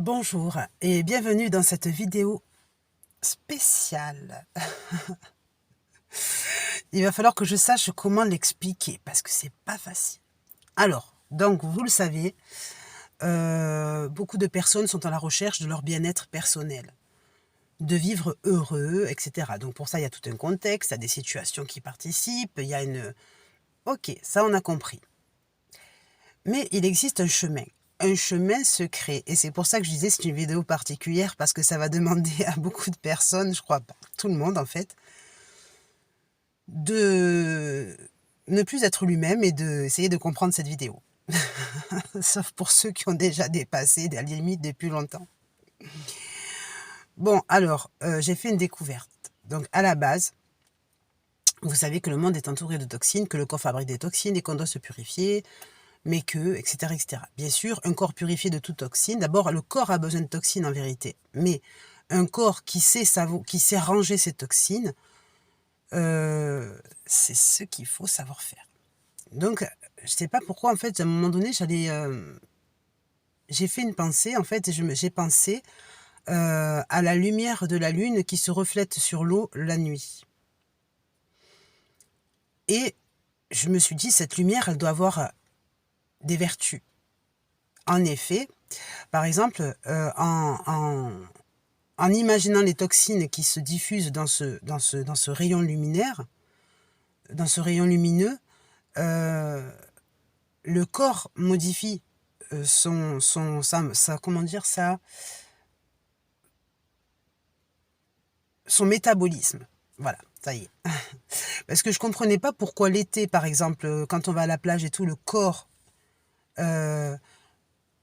Bonjour et bienvenue dans cette vidéo spéciale. Il va falloir que je sache comment l'expliquer parce que c'est pas facile. Alors, donc vous le savez, beaucoup de personnes sont à la recherche de leur bien-être personnel, de vivre heureux, etc. Donc pour ça, il y a tout un contexte, il y a des situations qui participent, il y a une... Ok, ça on a compris. Mais il existe un chemin secret. Et c'est pour ça que je disais c'est une vidéo particulière parce que ça va demander à beaucoup de personnes, je crois pas, tout le monde en fait, de ne plus être lui-même et d'essayer de comprendre cette vidéo. Sauf pour ceux qui ont déjà dépassé la limite depuis longtemps. Bon, alors, j'ai fait une découverte. Donc, à la base, vous savez que le monde est entouré de toxines, que le corps fabrique des toxines et qu'on doit se purifier, mais que, etc., etc. Bien sûr, un corps purifié de toute toxine, d'abord, le corps a besoin de toxines en vérité, mais un corps qui sait ranger ses toxines, c'est ce qu'il faut savoir faire. Donc, je ne sais pas pourquoi, en fait, à un moment donné, j'ai fait une pensée, en fait, et j'ai pensé à la lumière de la lune qui se reflète sur l'eau la nuit. Et je me suis dit, cette lumière, elle doit avoir des vertus. En effet, par exemple, en imaginant les toxines qui se diffusent dans ce rayon luminaire, dans ce rayon lumineux, le corps modifie comment dire ça, son métabolisme. Voilà, ça y est. Parce que je comprenais pas pourquoi l'été, par exemple, quand on va à la plage et tout, le corps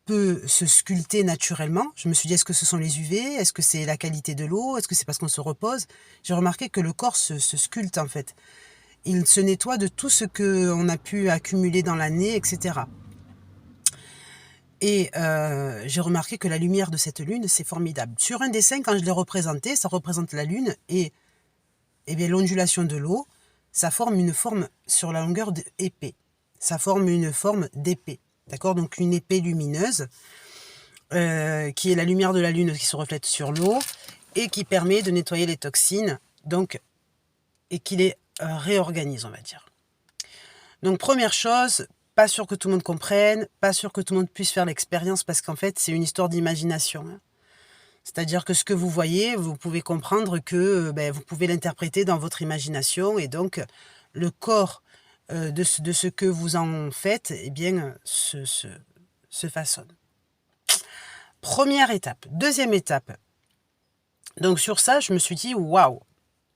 peut se sculpter naturellement. Je me suis dit, est-ce que ce sont les UV? Est-ce que c'est la qualité de l'eau? Est-ce que c'est parce qu'on se repose? J'ai remarqué que le corps se sculpte en fait. Il se nettoie de tout ce qu'on a pu accumuler dans l'année, etc. Et j'ai remarqué que la lumière de cette lune, c'est formidable. Sur un dessin, quand je l'ai représenté, ça représente la lune et bien l'ondulation de l'eau, ça forme une forme sur la longueur d'épée. Ça forme une forme d'épée. D'accord? Donc une épée lumineuse qui est la lumière de la lune qui se reflète sur l'eau et qui permet de nettoyer les toxines donc, et qui les réorganise, on va dire. Donc première chose, pas sûr que tout le monde comprenne, pas sûr que tout le monde puisse faire l'expérience parce qu'en fait c'est une histoire d'imagination. Hein. C'est-à-dire que ce que vous voyez, vous pouvez comprendre que vous pouvez l'interpréter dans votre imagination et donc le corps de ce que vous en faites eh bien, se façonne. Première étape. Deuxième étape. Donc sur ça, je me suis dit, waouh,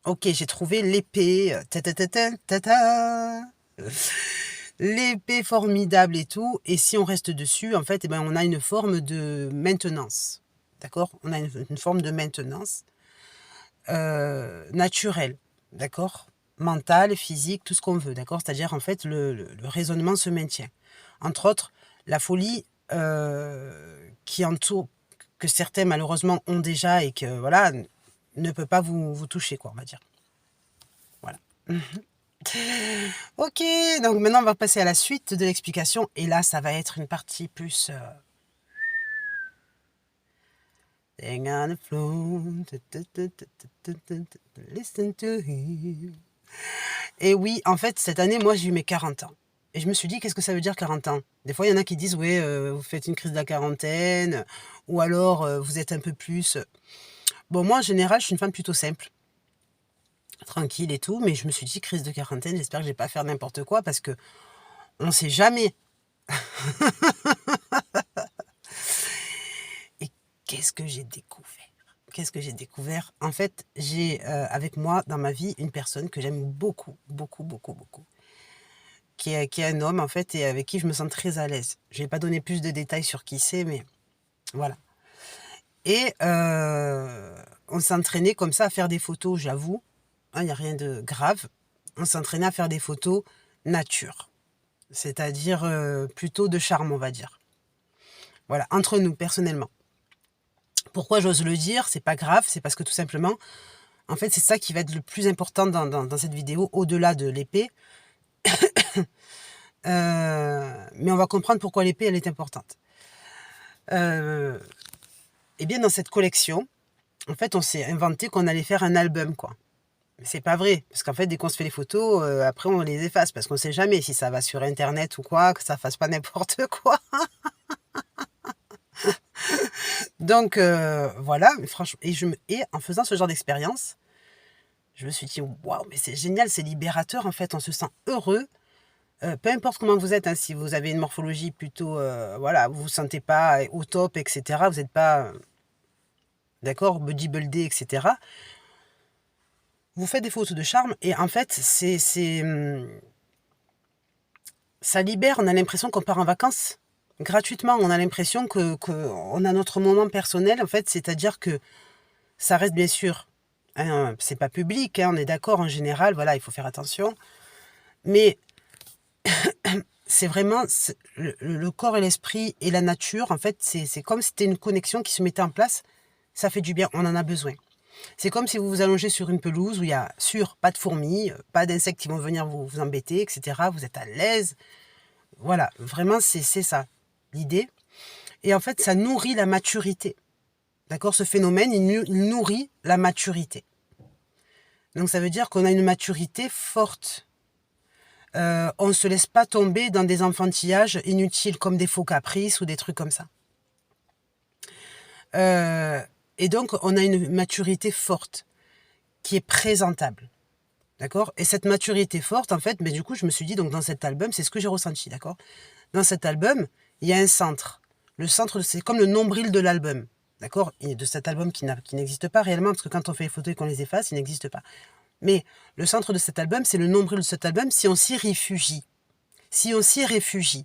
ok, j'ai trouvé l'épée, l'épée formidable et tout. Et si on reste dessus, en fait, on a une forme de maintenance. D'accord? On a une forme de maintenance naturelle. D'accord? Mentale, physique, tout ce qu'on veut. D'accord? C'est-à-dire, en fait, le raisonnement se maintient. Entre autres, la folie qui entoure, que certains malheureusement ont déjà et que voilà, ne peut pas vous toucher, quoi, on va dire. Voilà. Ok, donc maintenant on va passer à la suite de l'explication et là ça va être une partie plus Hang on the floor, listen to him. Et oui, en fait, cette année, moi, j'ai eu mes 40 ans. Et je me suis dit, qu'est-ce que ça veut dire 40 ans? Des fois, il y en a qui disent, oui, vous faites une crise de la quarantaine, ou alors vous êtes un peu plus... Bon, moi, en général, je suis une femme plutôt simple, tranquille et tout, mais je me suis dit, crise de quarantaine, j'espère que je vais pas faire n'importe quoi, parce que on sait jamais. Et qu'est-ce que j'ai découvert? Qu'est-ce que j'ai découvert? En fait, j'ai avec moi, dans ma vie, une personne que j'aime beaucoup, beaucoup, beaucoup, beaucoup. Qui est un homme, en fait, et avec qui je me sens très à l'aise. Je vais pas donner plus de détails sur qui c'est, mais voilà. Et on s'entraînait comme ça à faire des photos, j'avoue. Il n'y a rien de grave. On s'entraînait à faire des photos nature. C'est-à-dire plutôt de charme, on va dire. Voilà, entre nous, personnellement. Pourquoi j'ose le dire? C'est pas grave, c'est parce que tout simplement, en fait, c'est ça qui va être le plus important dans cette vidéo, au-delà de l'épée. Mais on va comprendre pourquoi l'épée, elle est importante. Et bien dans cette collection, en fait, on s'est inventé qu'on allait faire un album, quoi. Mais c'est pas vrai, parce qu'en fait, dès qu'on se fait les photos, après on les efface, parce qu'on sait jamais si ça va sur internet ou quoi, que ça fasse pas n'importe quoi. Donc voilà, mais franchement, et en faisant ce genre d'expérience, je me suis dit: «Waouh, mais c'est génial, c'est libérateur, en fait, on se sent heureux». Peu importe comment vous êtes, hein, si vous avez une morphologie plutôt, voilà, vous vous sentez pas au top et cetera, vous êtes pas, d'accord, bodybuildé et cetera. Vous faites des photos de charme et en fait, ça libère, on a l'impression qu'on part en vacances gratuitement. On a l'impression qu'on a notre moment personnel, en fait, c'est-à-dire que ça reste bien sûr, hein, c'est pas public, hein, on est d'accord en général, voilà, il faut faire attention. Mais c'est vraiment le corps et l'esprit et la nature, en fait, c'est comme si c'était une connexion qui se mettait en place. Ça fait du bien, on en a besoin. C'est comme si vous vous allongez sur une pelouse où il y a pas de fourmis, pas d'insectes qui vont venir vous embêter, etc. Vous êtes à l'aise. Voilà, vraiment, c'est ça, l'idée. Et en fait, ça nourrit la maturité. D'accord? Ce phénomène, il nourrit la maturité. Donc, ça veut dire qu'on a une maturité forte. On ne se laisse pas tomber dans des enfantillages inutiles comme des faux caprices ou des trucs comme ça. Et donc, on a une maturité forte qui est présentable. D'accord? Et cette maturité forte, en fait, mais du coup, je me suis dit, donc dans cet album, c'est ce que j'ai ressenti, d'accord? Dans cet album, il y a un centre. Le centre, c'est comme le nombril de l'album. D'accord? Et de cet album qui n'existe pas réellement, parce que quand on fait les photos et qu'on les efface, il n'existe pas. Mais le centre de cet album, c'est le nombril de cet album si on s'y réfugie. Si on s'y réfugie.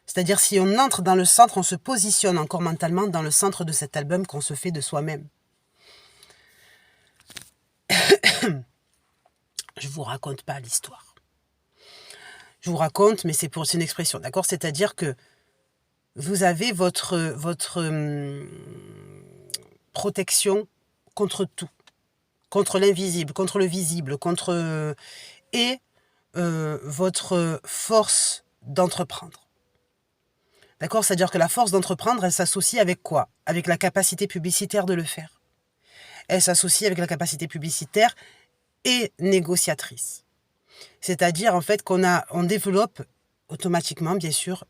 C'est-à-dire si on entre dans le centre, on se positionne encore mentalement dans le centre de cet album qu'on se fait de soi-même. Je vous raconte pas l'histoire. Je vous raconte, mais c'est une expression, d'accord? C'est-à-dire que vous avez votre protection contre tout. Contre l'invisible, contre le visible, et votre force d'entreprendre. D'accord? C'est-à-dire que la force d'entreprendre, elle s'associe avec quoi? Avec la capacité publicitaire de le faire. Elle s'associe avec la capacité publicitaire et négociatrice. C'est-à-dire, en fait, on développe automatiquement, bien sûr,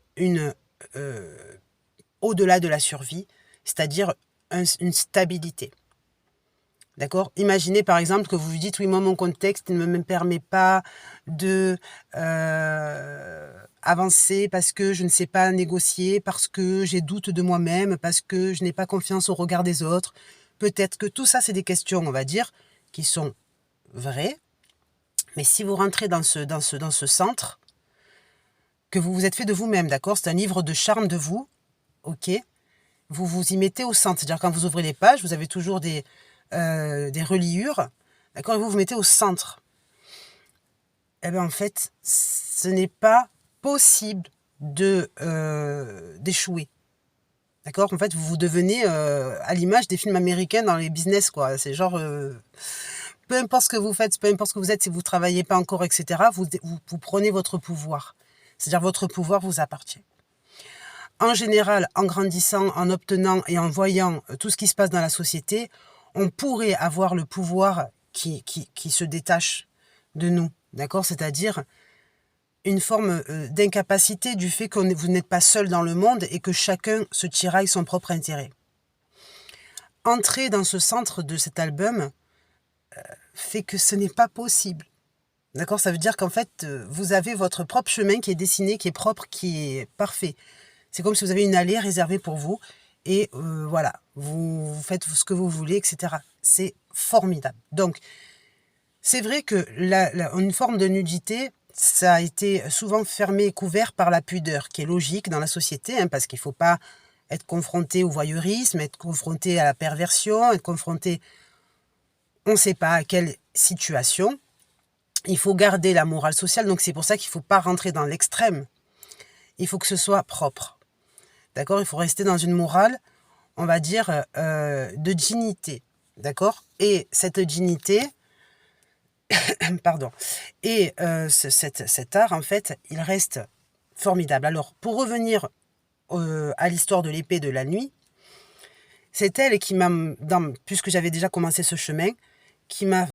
au-delà de la survie, c'est-à-dire une stabilité. D'accord? Imaginez par exemple que vous vous dites, oui, moi mon contexte ne me permet pas de avancer parce que je ne sais pas négocier, parce que j'ai doute de moi-même, parce que je n'ai pas confiance au regard des autres. Peut-être que tout ça, c'est des questions, on va dire, qui sont vraies. Mais si vous rentrez dans ce centre, que vous vous êtes fait de vous-même, d'accord? C'est un livre de charme de vous, ok? Vous vous y mettez au centre. C'est-à-dire quand vous ouvrez les pages, vous avez toujours des reliures, d'accord, et vous vous mettez au centre. Eh bien, en fait, ce n'est pas possible d'échouer. D'accord? En fait, vous devenez à l'image des films américains dans les business, quoi. C'est genre, peu importe ce que vous faites, peu importe ce que vous êtes, si vous ne travaillez pas encore, etc., vous prenez votre pouvoir. C'est-à-dire votre pouvoir vous appartient. En général, en grandissant, en obtenant et en voyant tout ce qui se passe dans la société, on pourrait avoir le pouvoir qui se détache de nous, d'accord? C'est-à-dire une forme d'incapacité du fait que vous n'êtes pas seul dans le monde et que chacun se tiraille son propre intérêt. Entrer dans ce centre de cet album fait que ce n'est pas possible. D'accord? Ça veut dire qu'en fait, vous avez votre propre chemin qui est dessiné, qui est propre, qui est parfait. C'est comme si vous avez une allée réservée pour vous. Et voilà, vous faites ce que vous voulez, etc. C'est formidable. Donc, c'est vrai que une forme de nudité, ça a été souvent fermé et couvert par la pudeur, qui est logique dans la société, hein, parce qu'il ne faut pas être confronté au voyeurisme, être confronté à la perversion, être confronté, on ne sait pas à quelle situation. Il faut garder la morale sociale, donc c'est pour ça qu'il ne faut pas rentrer dans l'extrême. Il faut que ce soit propre. D'accord? Il faut rester dans une morale, on va dire, de dignité. D'accord? Et cette dignité, pardon, et cet art, en fait, il reste formidable. Alors, pour revenir à l'histoire de l'épée de la nuit, c'est elle qui m'a, puisque j'avais déjà commencé ce chemin, qui m'a